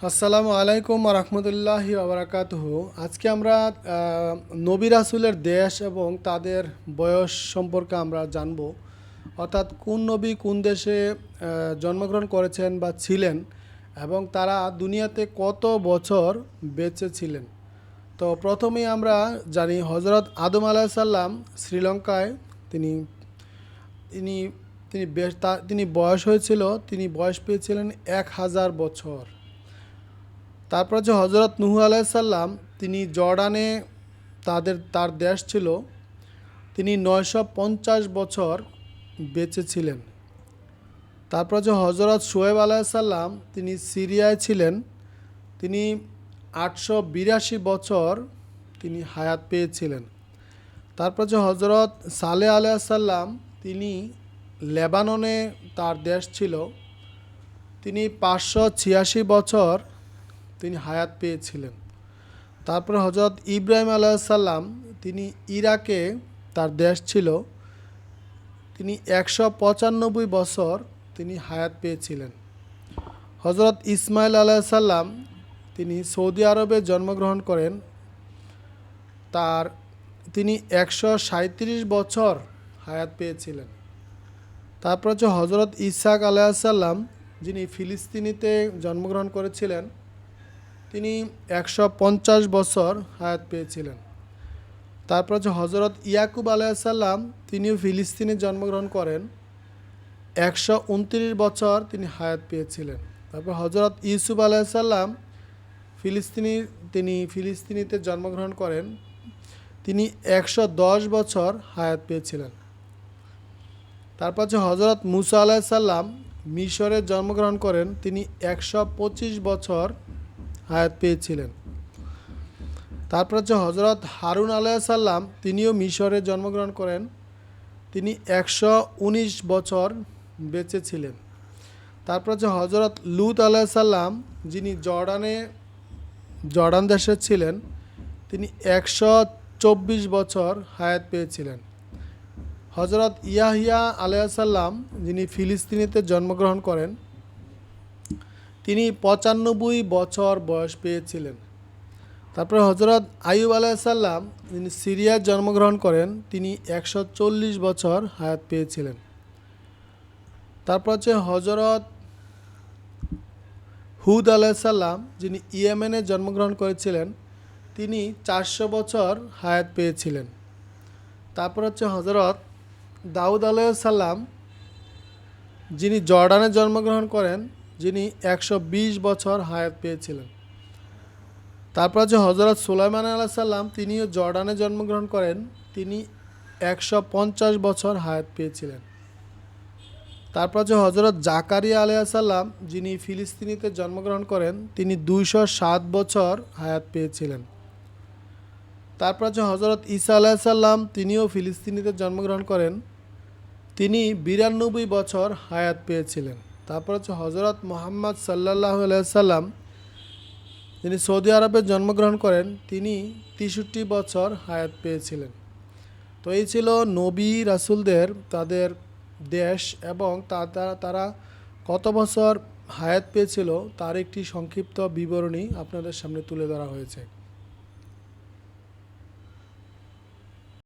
আসসালামু আলাইকুম রহমতুল্লাহি ওবরাকাতুহু। আজকে আমরা নবী রাসূলের দেশ এবং তাদের বয়স সম্পর্কে আমরা জানব, অর্থাৎ কোন নবী কোন দেশে জন্মগ্রহণ করেছেন বা ছিলেন এবং তারা দুনিয়াতে কত বছর বেঁচে ছিলেন। তো প্রথমেই আমরা জানি হজরত আদম আলাইহিস সালাম শ্রীলঙ্কায় তিনি তিনি তিনি বয়স হয়েছিল, তিনি বয়স পেয়েছিলেন 1000 বছর। তারপর যে হজরত নূহ আলাইহিস সালাম, তিনি জর্ডানে তার দেশ ছিল, তিনি 950 বছর বেঁচে ছিলেন। তারপর যে হজরত শোয়েব আলাইহিস সালাম, তিনি সিরিয়ায় ছিলেন, তিনি 882 বছর তিনি হায়াত পেয়েছিলেন। তারপর যে হজরত সালেহ আলাইহিস সালাম, তিনি লেবাননে তার দেশ ছিল, তিনি 586 বছর তিনি হায়াত পেয়েছিলেন। তারপরে হজরত ইব্রাহিম আলাইহিস সালাম, তিনি ইরাকে তার দেশ ছিল, তিনি 195 বছর তিনি হায়াত পেয়েছিলেন। হজরত ইসমাইল আলাইহিস সালাম, তিনি সৌদি আরবে জন্মগ্রহণ করেন, তিনি 137 বছর হায়াত পেয়েছিলেন। তারপর হচ্ছে হজরত ইসহাক আলাইহিস সালাম, যিনি ফিলিস্তিনিতে জন্মগ্রহণ করেছিলেন, তিনি 150 বছর হায়াত পেয়েছিলেন। তারপর হচ্ছে হজরত ইয়াকুব আলাইহিস সালাম, তিনিও ফিলিস্তিনে জন্মগ্রহণ করেন, 129 বছর তিনি হায়াত পেয়েছিলেন। তারপর হজরত ইউসুফ আলাইহিস সালাম, তিনি ফিলিস্তিনিতে জন্মগ্রহণ করেন, তিনি 110 বছর হায়াত পেয়েছিলেন। তারপর হচ্ছে হজরত মুসা আলাইহিস সালাম, মিশরে জন্মগ্রহণ করেন, তিনি 125 বছর হায়াত পেয়েছিলেন। তারপর হচ্ছে হজরত হারুন আলাইহিস সালাম, তিনিও মিশরে জন্মগ্রহণ করেন, তিনি 119 বছর বেঁচে ছিলেন। তারপর হচ্ছে হজরত লূত আলাইহিস সালাম, যিনি জর্ডান দেশে ছিলেন, তিনি 124 বছর হায়াত পেয়েছিলেন। হজরত ইয়াহিয়া আলাইহিস সালাম, যিনি ফিলিস্তিনিতে জন্মগ্রহণ করেন, তিনি 95 বছর বয়স পেয়েছিলেন। তারপরে হজরত আইয়ুব আলাইহিস সালাম, যিনি সিরিয়ায় জন্মগ্রহণ করেন, তিনি 140 বছর হায়াত পেয়েছিলেন। তারপর হচ্ছে হজরত হুদ আলাইহিস সালাম, যিনি ইয়েমেনে জন্মগ্রহণ করেছিলেন, তিনি 400 বছর হায়াত পেয়েছিলেন। তারপর হচ্ছে হজরত দাউদ আলাইহিস সালাম, যিনি জর্ডানে জন্মগ্রহণ করেন, যিনি 120 বছর হায়াত পেয়েছিলেন। তারপর হচ্ছে হজরত সুলাইমান আলাইহিস সালাম, তিনিও জর্ডানে জন্মগ্রহণ করেন, তিনি 150 বছর হায়াত পেয়েছিলেন। তারপর হচ্ছে হজরত জাকারিয়া আলাইহিস সালাম, যিনি ফিলিস্তিনিতে জন্মগ্রহণ করেন, তিনি 207 বছর হায়াত পেয়েছিলেন। তারপর হচ্ছে হজরত ঈসা আলাইহিস সালাম, তিনিও ফিলিস্তিনিতে জন্মগ্রহণ করেন, তিনি 92 বছর হায়াত পেয়েছিলেন। তারপর হচ্ছে হজরত মুহাম্মদ সাল্লাল্লাহু আলাইহি সাল্লাম, যিনি সৌদি আরবে জন্মগ্রহণ করেন, তিনি 63 বছর হায়াত পেয়েছিলেন। তো এই ছিল নবী রাসূলদের তাদের দেশ এবং তারা কত বছর হায়াত পেয়েছিল তার একটি সংক্ষিপ্ত বিবরণী আপনাদের সামনে তুলে ধরা হয়েছে।